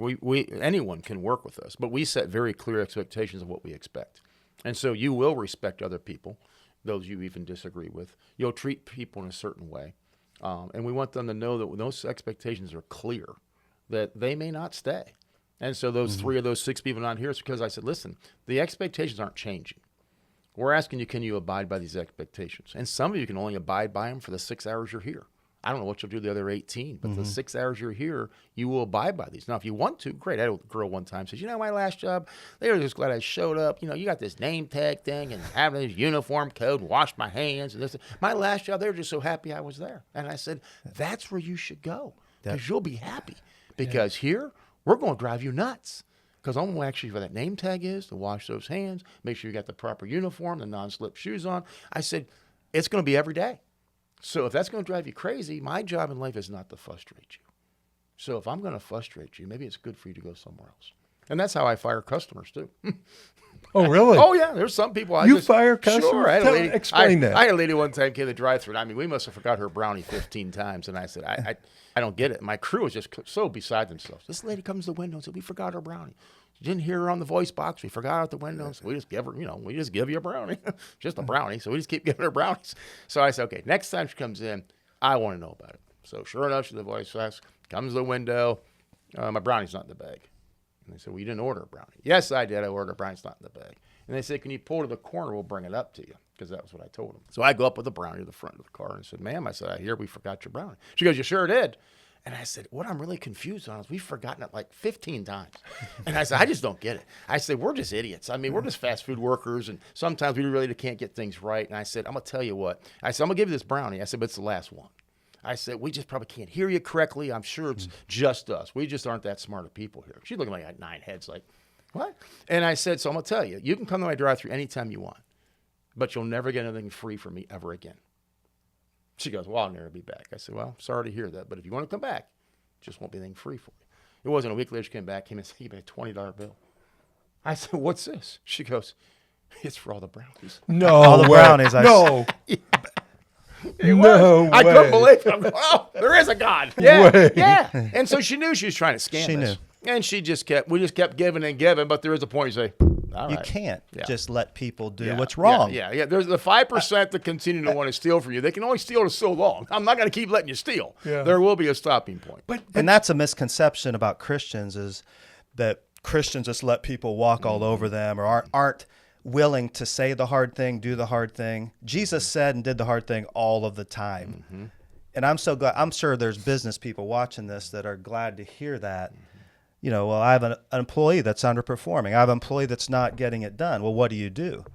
Anyone can work with us, but we set very clear expectations of what we expect. And so you will respect other people, those you even disagree with. You'll treat people in a certain way. And we want them to know that when those expectations are clear, that they may not stay. And so those 3 of those 6 people not here is because I said, listen, the expectations aren't changing. We're asking you, can you abide by these expectations? And some of you can only abide by them for the 6 hours you're here. I don't know what you'll do the other 18, but the 6 hours you're here, you will abide by these. Now, if you want to, great. I had a girl one time says, my last job, they were just glad I showed up. You got this name tag thing and having this uniform code and wash my hands and this. My last job, they were just so happy I was there. And I said, that's where you should go because you'll be happy. Because here, we're going to drive you nuts. Because I'm going to actually, where that name tag is, to wash those hands, make sure you got the proper uniform, the non-slip shoes on. I said, it's going to be every day. So if that's going to drive you crazy, my job in life is not to frustrate you. So if I'm going to frustrate you, maybe it's good for you to go somewhere else. And that's how I fire customers too. Oh, really? Oh, yeah. There's some people fire customers? Sure. Explain that. I had a lady one time came to the drive-thru, and we must have forgot her brownie 15 times. And I said, I don't get it. My crew was just so beside themselves. This lady comes to the window and said, we forgot her brownie. You didn't hear her on the voice box. We forgot her at the window. So we just give her, we just give you a brownie. Just a brownie. So we just keep giving her brownies. So I said, okay, next time she comes in, I want to know about it. So sure enough, she's the voice box, comes to the window. My brownie's not in the bag. And they said, well, you didn't order a brownie. Yes, I did. I ordered a brownie. It's not in the bag. And they said, can you pull to the corner? We'll bring it up to you. Because that was what I told them. So I go up with the brownie to the front of the car and said, ma'am, I said, I hear we forgot your brownie. She goes, you sure did. And I said, what I'm really confused on is we've forgotten it like 15 times. And I said, I just don't get it. I said, we're just idiots. We're just fast food workers, and sometimes we really can't get things right. And I said, I'm going to tell you what. I said, I'm going to give you this brownie. I said, but it's the last one. I said, we just probably can't hear you correctly. I'm sure it's just us. We just aren't that smart of people here. She's looking like I had 9 heads, like, what? And I said, so I'm going to tell you, you can come to my drive-thru anytime you want, but you'll never get anything free from me ever again. She goes, well, I'll never be back. I said, well, sorry to hear that, but if you want to come back, just won't be anything free for you. It wasn't a week later she came back and said, give me a $20 bill. I said, what's this? She goes, it's for all the brownies. No, all the brownies. No. No way. I couldn't believe it. I'm going, oh, there is a God. Yeah, yeah. And so she knew she was trying to scam us. She knew. And we just kept giving and giving, but there is a point you say, all right. You can't just let people do what's wrong. Yeah. There's the 5% that continue to want to steal from you. They can only steal to so long. I'm not going to keep letting you steal. Yeah. There will be a stopping point. And that's a misconception about Christians, is that Christians just let people walk all over them, or aren't willing to say the hard thing, do the hard thing. Jesus said and did the hard thing all of the time. And I'm so glad. I'm sure there's business people watching this that are glad to hear that. Well, I have an employee that's underperforming. I have an employee that's not getting it done. Well, what do?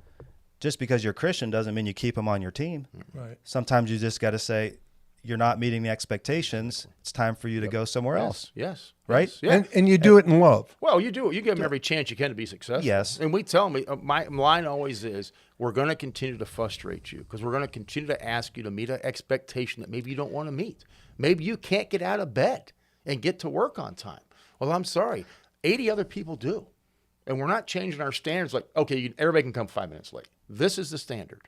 Just because you're Christian doesn't mean you keep them on your team. Right. Sometimes you just got to say, you're not meeting the expectations. It's time for you to go somewhere else. Yes. Right? Yes. Yeah. And you do it in love. Well, you do it. You give them every chance you can to be successful. Yes. And we tell them, my line always is, we're going to continue to frustrate you because we're going to continue to ask you to meet an expectation that maybe you don't want to meet. Maybe you can't get out of bed. and get to work on time. Well, I'm sorry, 80 other people do. And we're not changing our standards like, okay, everybody can come 5 minutes late. This is the standard.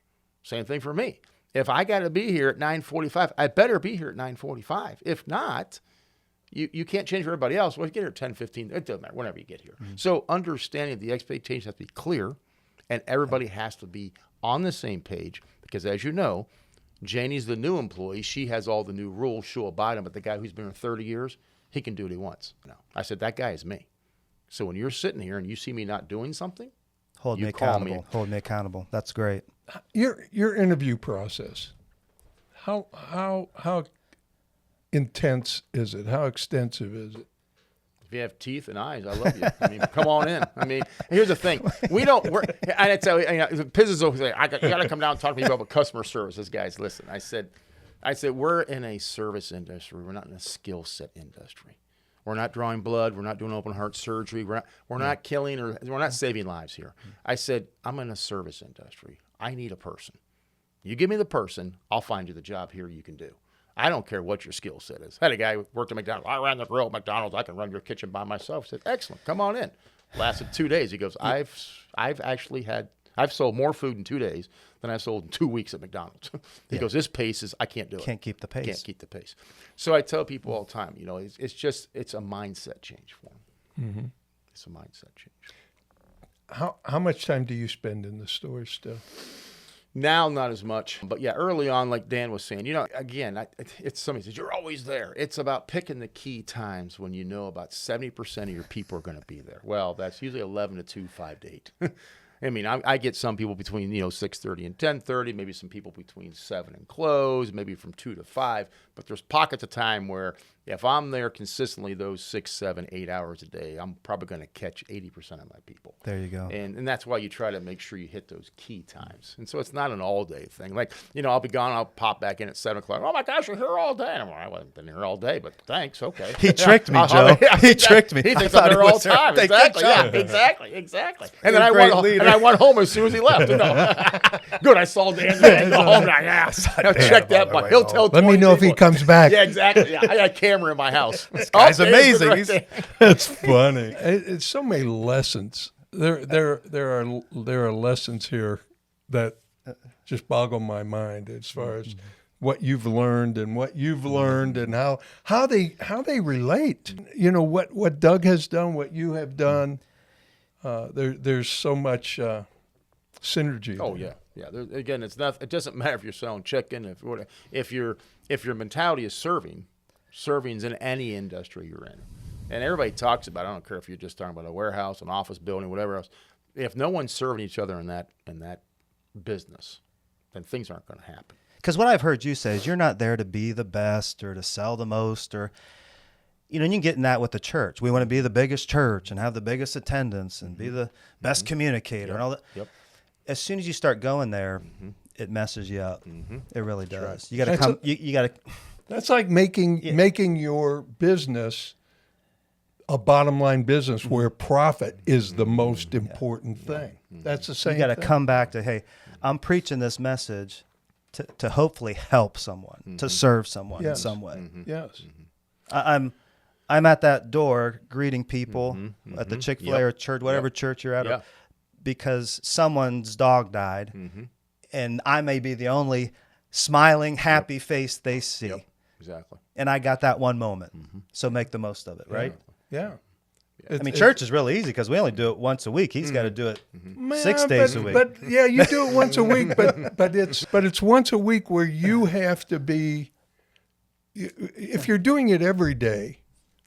Same thing for me. If I got to be here at 9:45, I better be here at 9:45. If not, you can't change for everybody else. Well, you get here at 10:15. It doesn't matter, whenever you get here. Mm-hmm. So understanding the expectations have to be clear, and everybody has to be on the same page because, as you know, Janie's the new employee. She has all the new rules. She'll abide them. But the guy who's been here 30 years, he can do what he wants. No. I said, that guy is me. So when you're sitting here and you see me not doing something, hold me accountable. Hold me accountable. That's great. Your interview process, how intense is it? How extensive is it? If you have teeth and eyes, I love you. I mean, come on in. I mean, here's the thing. And I tell you, the business will say, you got to come down and talk to me about customer service. This guy's, listen, I said, we're in a service industry. We're not in a skill set industry. We're not drawing blood. We're not doing open heart surgery. We're not killing or we're not saving lives here. I said, I'm in a service industry. I need a person. You give me the person, I'll find you the job here you can do. I don't care what your skill set is. I had a guy who worked at McDonald's. I ran the grill at McDonald's. I can run your kitchen by myself. I said, excellent. Come on in. Lasted 2 days. He goes, I've sold more food in 2 days than I sold in 2 weeks at McDonald's. He goes, this pace is, I can't do it. Can't keep the pace. Can't keep the pace. So I tell people all the time, it's a mindset change for them. Mm-hmm. It's a mindset change. How much time do you spend in the stores still? Now, not as much. But yeah, early on, like Dan was saying, again, it's somebody says, you're always there. It's about picking the key times when you know about 70% of your people are going to be there. Well, that's usually 11 to 2, 5 to 8. I mean, I get some people between 6:30 and 10:30, maybe some people between 7 and close, maybe from 2 to 5. But there's pockets of time where if I'm there consistently those 6, 7, 8 hours a day, I'm probably going to catch 80% of my people. There you go. And that's why you try to make sure you hit those key times. And so it's not an all-day thing. Like, I'll be gone, I'll pop back in at 7 o'clock. Oh, my gosh, you're here all day. And I'm like, I haven't been here all day, but thanks, okay. He tricked me, Joe. He tricked me. He thinks I'm there all the time. Exactly. Yeah, exactly. And then I went home as soon as he left. Good, I saw Dan today. Go home. Check that. But he'll tell. Let me know if he comes back. Yeah, exactly. Yeah, I got a camera in my house. This guy's amazing. That's funny. It's so many lessons. There are lessons here that just boggle my mind as far as what you've learned and how they relate. What Doug has done, what you have done. There's so much synergy. Oh yeah. Again, it's not. It doesn't matter if you're selling chicken. If your mentality is serving's in any industry you're in, and everybody talks about. I don't care if you're just talking about a warehouse, an office building, whatever else. If no one's serving each other in that business, then things aren't going to happen. Because what I've heard you say is you're not there to be the best or to sell the most or. You can get in that with the church. We want to be the biggest church and have the biggest attendance and be the best communicator and all that. Yep. As soon as you start going there, it messes you up. Mm-hmm. It really does. Right. You got to come. You got to. That's like making your business a bottom line business where profit is the most important thing. That's the same. You got to come back to, hey, I'm preaching this message to hopefully help someone, to serve someone in some way. Yes. I'm at that door greeting people at the Chic-fil-a or church, whatever church you're at, because someone's dog died, and I may be the only smiling, happy face they see. Yep. Exactly. And I got that one moment, so make the most of it, right? Yeah. I mean, church is really easy because we only do it once a week. He's got to do it 6 days a week. But yeah, you do it once a week, but it's once a week where you have to be. If you're doing it every day,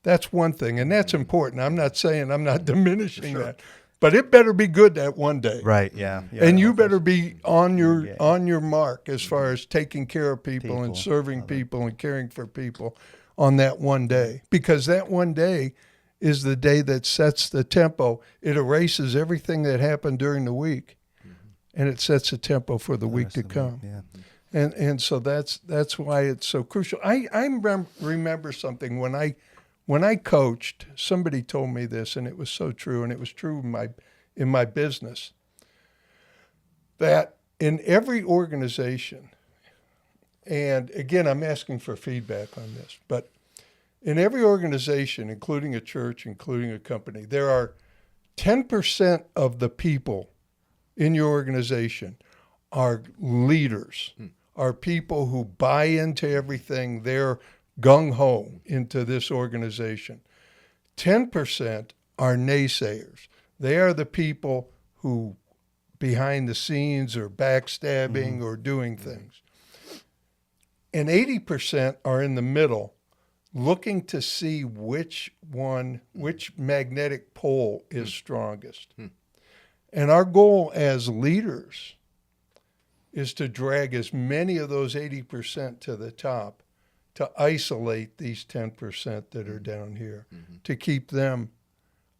that's one thing, and that's important. I'm not saying I'm not diminishing that, but it better be good that one day, right? Yeah. And you better be on your mark as far as taking care of people and serving people and caring for people on that one day, because that one day is the day that sets the tempo. It erases everything that happened during the week, and it sets the tempo for the week to come. Yeah. And so that's why it's so crucial. I remember something when I coached. Somebody told me this, and it was so true, and it was true in my business. That in every organization, and again, I'm asking for feedback on this, but In every organization, including a church, including a company, there are 10% of the people in your organization are leaders, are people who buy into everything. They're gung-ho into this organization. 10% are naysayers. They are the people who behind the scenes are backstabbing or doing things. And 80% are in the middle, looking to see which magnetic pole is strongest. And our goal as leaders is to drag as many of those 80% to the top, to isolate these 10% that are down here, to keep them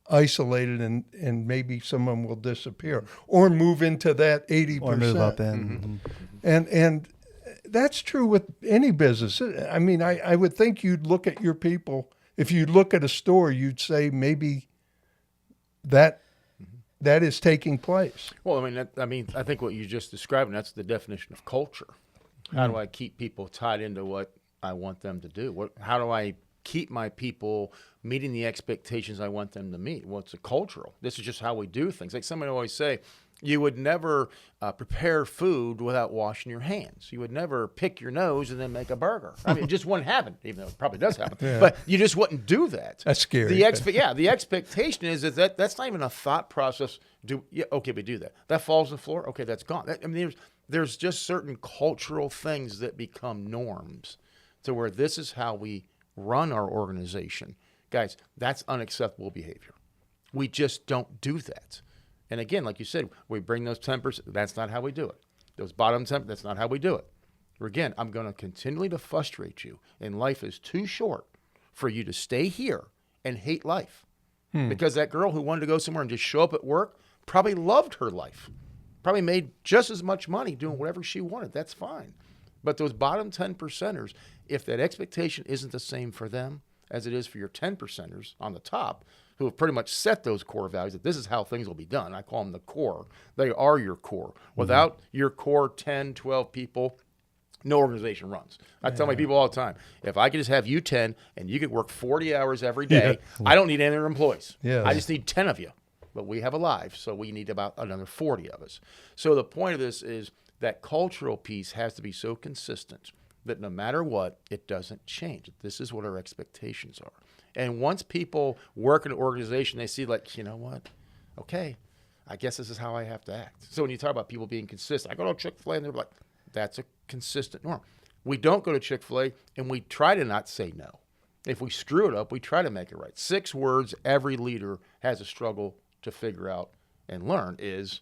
isolated, and maybe someone will disappear or move into that 80%. Or move up in. And that's true with any business. I mean, I would think you'd look at your people. If you look at a store, you'd say maybe that is taking place. Well, I think what you just described, and that's the definition of culture. How do I keep people tied into what I want them to do? How do I keep my people meeting the expectations I want them to meet? Well, it's a cultural. This is just how we do things. Like somebody always say, you would never prepare food without washing your hands. You would never pick your nose and then make a burger. I mean, it just wouldn't happen, even though it probably does happen. Yeah. But you just wouldn't do that. That's scary. The expectation is that that's not even a thought process. Okay, we do that. That falls on the floor. Okay, that's gone. There's just certain cultural things that become norms to where this is how we run our organization. Guys, that's unacceptable behavior. We just don't do that. And again, like you said, we bring those 10%. That's not how we do it. Those bottom 10%, that's not how we do it. Again, I'm going to continually to frustrate you. And life is too short for you to stay here and hate life. Because that girl who wanted to go somewhere and just show up at work probably loved her life. Probably made just as much money doing whatever she wanted. That's fine. But those bottom 10%ers, if that expectation isn't the same for them as it is for your 10%ers on the top, who have pretty much set those core values, that this is how things will be done. I call them the core. They are your core. Without your core 10, 12 people, no organization runs. I tell my people all the time, if I could just have you 10 and you could work 40 hours every day, I don't need any other employees. I just need 10 of you. But we have a life, so we need about another 40 of us. So the point of this is that cultural piece has to be so consistent that no matter what, it doesn't change. This is what our expectations are. And once people work in an organization, they see like, you know what? Okay, I guess this is how I have to act. So when you talk about people being consistent, I go to Chick-fil-a and they're like, that's a consistent norm. We don't go to Chick-fil-A and we try to not say no. If we screw it up, we try to make it right. 6 words every leader has a struggle to figure out and learn is,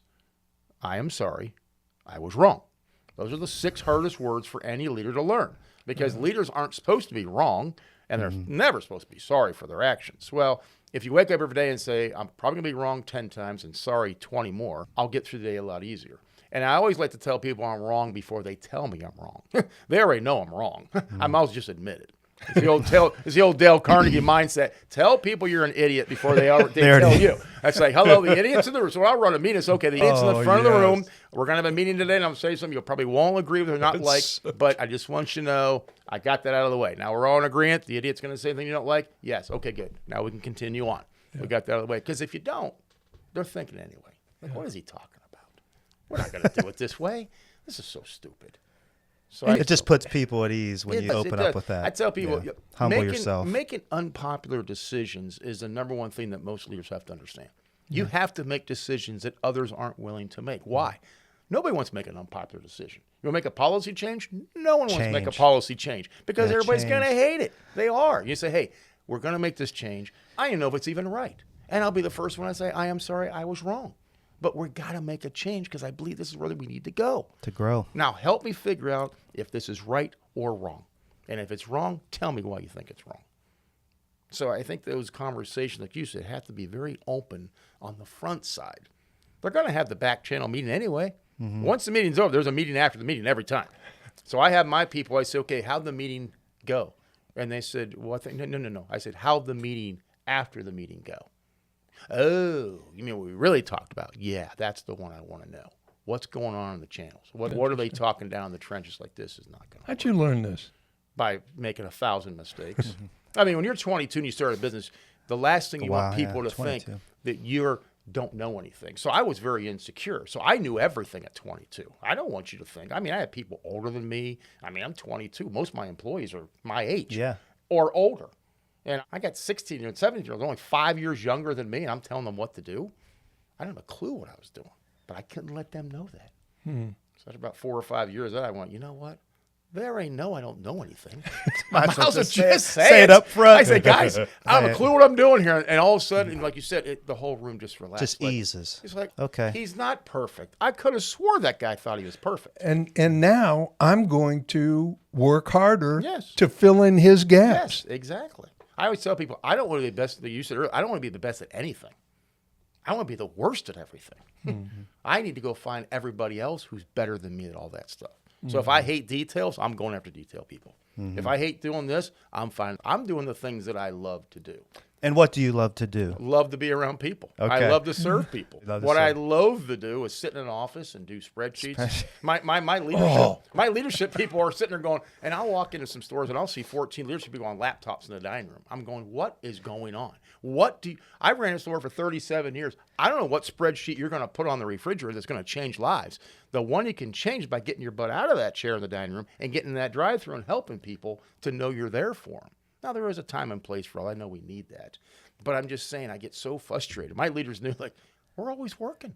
I am sorry, I was wrong. Those are the 6 hardest words for any leader to learn because leaders aren't supposed to be wrong. And they're never supposed to be sorry for their actions. Well, if you wake up every day and say, I'm probably going to be wrong 10 times and sorry 20 more, I'll get through the day a lot easier. And I always like to tell people I'm wrong before they tell me I'm wrong. They already know I'm wrong. I might as well just admit it. It's the old Dale Carnegie mindset. Tell people you're an idiot before they tell you. That's like, hello, the idiots in the room. So I'll run a meeting. It's okay. The idiots in the front of the room. We're going to have a meeting today, and I'm going to say something you probably won't agree with or not like, but I just want you to know I got that out of the way. Now we're all in agreement. The idiot's going to say something you don't like. Yes. Okay, good. Now we can continue on. We got that out of the way. Because if you don't, they're thinking anyway. Like, what is he talking about? We're not going to do it this way. This is so stupid. So it just puts people at ease when you open up with that. I tell people, humble yourself. Making unpopular decisions is the number one thing that most leaders have to understand. You have to make decisions that others aren't willing to make. Why? Nobody wants to make an unpopular decision. You want to make a policy change? No one wants to make a policy change because everybody's going to hate it. They are. You say, hey, we're going to make this change. I don't know if it's even right. And I'll be the first one to say, I am sorry, I was wrong. But we've got to make a change because I believe this is where we need to go. To grow. Now, help me figure out if this is right or wrong. And if it's wrong, tell me why you think it's wrong. So I think those conversations, like you said, have to be very open on the front side. They're going to have the back channel meeting anyway. Once the meeting's over, there's a meeting after the meeting every time. So I have my people, I say, okay, how'd the meeting go? And they said, well, I think, no. I said, how'd the meeting after the meeting go? Oh, you mean what we really talked about? Yeah, that's the one I want to know. What's going on in the channels? What are they talking down in the trenches like this is not going on? How'd you learn this? By making 1,000 mistakes. I mean, when you're 22 and you start a business, the last thing you Wow, want people yeah, to think 22. that you don't know anything. So I was very insecure. So I knew everything at 22. I don't want you to think. I mean, I had people older than me. I mean, I'm 22. Most of my employees are my age or older. And I got 16 and 17-year-olds only 5 years younger than me, and I'm telling them what to do. I didn't have a clue what I was doing, but I couldn't let them know that. So after about 4 or 5 years, I went, you know what? There ain't I don't know anything. Might as well just say it up front. I say, guys, I don't have a clue what I'm doing here. And all of a sudden, like you said, the whole room just relaxed. Just like, eases. He's like, Okay. he's not perfect. I could have swore that guy thought he was perfect. And now I'm going to work harder Yes. to fill in his gaps. Yes, exactly. I always tell people, I don't want to be the best. You said earlier, I don't want to be the best at anything. I want to be the worst at everything. I need to go find everybody else who's better than me at all that stuff. So if I hate details, I'm going after detail people. If I hate doing this, I'm fine. I'm doing the things that I love to do. And what do you love to do? Love to be around people. Okay. I love to serve people. Love to What I serve. loathe to do is sit in an office and do spreadsheets. My leadership people are sitting there going, and I'll walk into some stores and I'll see 14 leadership people on laptops in the dining room. I'm going, what is going on? I ran a store for 37 years. I don't know what spreadsheet you're going to put on the refrigerator that's going to change lives. The one you can change by getting your butt out of that chair in the dining room and getting in that drive-thru and helping people to know you're there for them. Now, there is a time and place for all. I know we need that. But I'm just saying, I get so frustrated. My leaders knew, like, we're always working.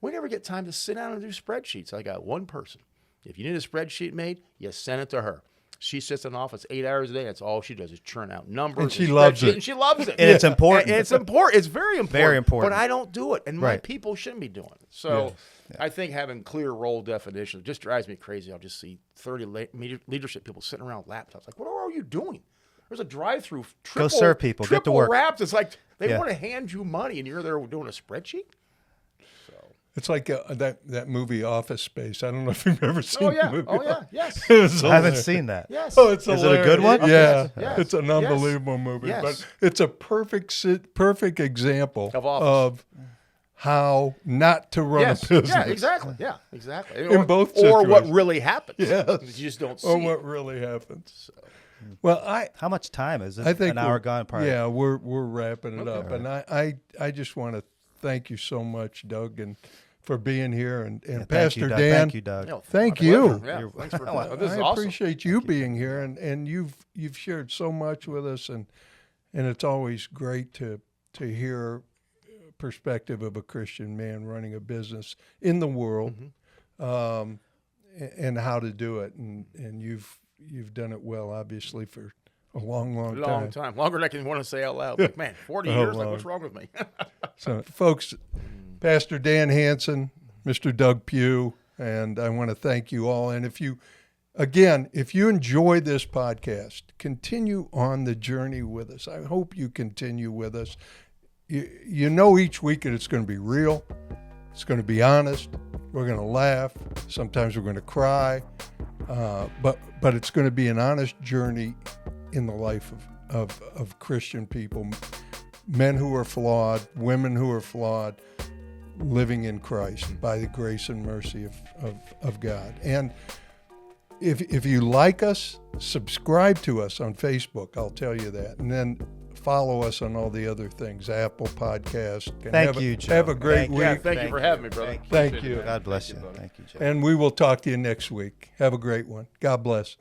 We never get time to sit down and do spreadsheets. I got one person. If you need a spreadsheet made, you send it to her. She sits in the office 8 hours a day. That's all she does is churn out numbers. And she loves it. And she loves it. And it's important. And it's important. It's very important. Very important. But I don't do it. And my Right. people shouldn't be doing it. So I think having clear role definition just drives me crazy. I'll just see 30 leadership people sitting around laptops. Like, what are you doing? There's a drive-through. Go serve people. Get to Triple work. wrapped. It's like they Yeah. want to hand you money, and you're there doing a spreadsheet. It's like that movie Office Space. I don't know if you've ever seen the movie. Oh yeah. Yes. It was I haven't hilarious. seen that. Yes. Oh, it's Is it a good hilarious. one? Yeah, Yes. it's an unbelievable movie. Yes. But it's a perfect example Of Office. of how not to run a business. Yeah, exactly. Yeah, exactly. In both or what situations. really happens. Yes. You just don't see Or it. what really happens. Well, How much time is it? I think an hour we're- gone. Probably. Yeah, we're wrapping it up, and I just want to thank you so much, Doug, and for being here, and Thank Pastor you, Doug. Dan. Thank you, Doug. No, Thank my you. pleasure. Yeah, thanks for this is I awesome. appreciate you being here, and you've shared so much with us, and it's always great to hear perspective of a Christian man running a business in the world, and how to do it, and you've done it well, obviously, for a long time. Longer than I can want to say out loud. Like, man, 40 years. Like, what's wrong with me? So, folks, Pastor Dan Hansen, Mr. Doug Pugh, and I want to thank you all. And if you enjoy this podcast, continue on the journey with us. I hope you continue with us. You know each week that it's going to be real. It's going to be honest. We're going to laugh. Sometimes we're going to cry. But it's going to be an honest journey in the life of Christian people, men who are flawed, women who are flawed, living in Christ by the grace and mercy of God. And if you like us, subscribe to us on Facebook. I'll tell you that. And then follow us on all the other things, Apple Podcast. And Thank you, Joe. Have a great Thank you. week. Yeah, thank you for having me, brother. Thank Appreciate you. it. God bless you. brother. Thank you, Joe. And we will talk to you next week. Have a great one. God bless.